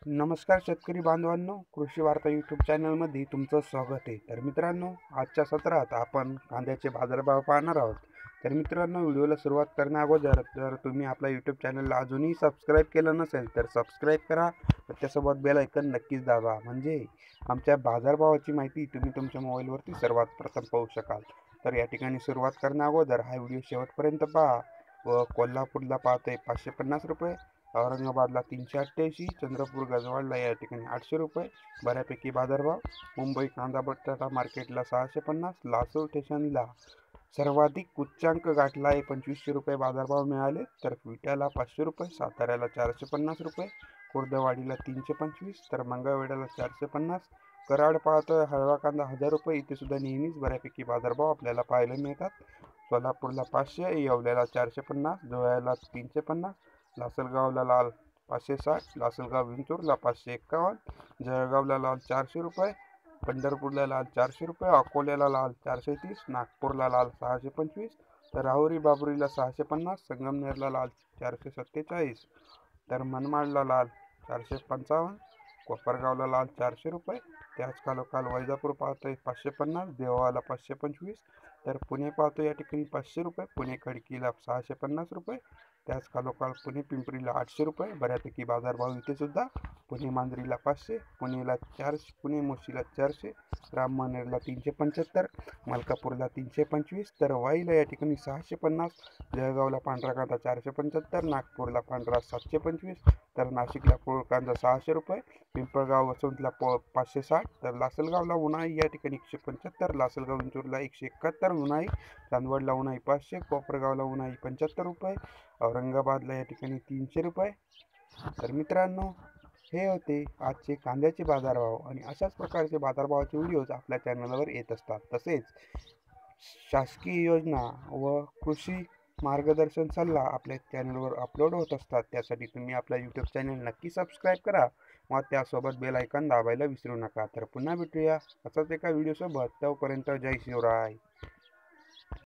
नमस्कार शेतकरी बांधवांनो, कृषी वार्ता यूट्यूब चॅनलमध्ये तुमचं स्वागत आहे। तर मित्रांनो, आजच्या सत्रात आपण कांद्याचे बाजारभाव पाहणार आहोत। तर मित्रांनो, व्हिडिओला सुरुवात करण्या अगोदर जर तुम्ही आपल्या यूट्यूब चॅनलला अजूनही सबस्क्राईब केलं नसेल तर सबस्क्राईब करा व त्यासोबत बेल आयकन नक्कीच दाबा, म्हणजे आमच्या बाजारभावाची माहिती तुम्ही तुमच्या मोबाईलवरती सर्वात प्रथम पाहू शकाल। तर या ठिकाणी सुरुवात करण्या अगोदर हा व्हिडिओ शेवटपर्यंत पहा। व कोल्हापूरला पाहतोय 550 रुपये, औरंगाबादला 388, चंद्रपूर गजवाडला या ठिकाणी 800 रुपये बऱ्यापैकी बाजारभाव। मुंबई कांदा बटाटा मार्केटला 650, लासूर स्टेशनला सर्वाधिक उच्चांक गाठला आहे, 2500 रुपये बाजारभाव मिळाले। तर विट्याला 500 रुपये, साताऱ्याला 450 रुपये, खुर्दवाडीला 325, तर मंगळवेढ्याला 450। कराड पाहतोय हळवा कांदा 1000 रुपये, इथे सुद्धा नेहमीच बऱ्यापैकी बाजारभाव आपल्याला पाहायला मिळतात। सोलापूरला 500, येवल्याला 450, धुळ्याला 350, लासलगावला लाल 560, लासलगाव विंचूरला 551, जळगावला लाल 400 रुपये, पंढरपूरला लाल 400 रुपये, अकोल्याला लाल 430, नागपूरला लाल 625, तर राहुरी बाबुरीला 650, संगमनेरला लाल 447, तर मनमाडला लाल 455, कोपरगावला लाल 400 रुपये। त्याच खालोखाल वैजापूर पाहतोय 550, देवाला 525, तर पुणे पाहतो या ठिकाणी 500 रुपये, पुणे खडकीला 650 रुपये। त्याच खालोखाल पुणे पिंपरीला 800 रुपये बऱ्यापैकी बाजारभाव इथे सुद्धा। पुणे मांजरीला 500, पुणेला 400, पुणे मोशीला 400, राममनेरला 375, मलकापूरला 325, तर वाईला या ठिकाणी 650, जळगावला पांढरा कांदा 475, नागपूरला पांढरा 725, तर नाशिकला पोळ कांदा 600 रुपये, पिंपळगाव वसंतला 560, तर लासलगावला उन्हाळी या ठिकाणी 175, लासलगाव विंचूरला 171, उन्हाळी चांदवडला उन्हाळी 500, कोपरगावला उन्हाळी 75 रुपये, औरंगाबादला या ठिकाणी 300 रुपये। तर मित्रांनो, हे होते आजचे कांद्याचे बाजारभाव, आणि अशाच प्रकारचे बाजारभावाचे व्हिडिओज आपल्या चॅनलवर येत असतात। तसेच शासकीय योजना व कृषी मार्गदर्शन सल्ला आपल्या चॅनलवर अपलोड होत असतात। त्यासाठी तुम्ही आपला यूट्यूब चॅनल नक्की सबस्क्राईब करा व त्यासोबत बेल आयकॉन दाबायला विसरू नका। तर पुन्हा भेटूया असाच एका व्हिडिओसोबत, तोपर्यंत जय शिवराय।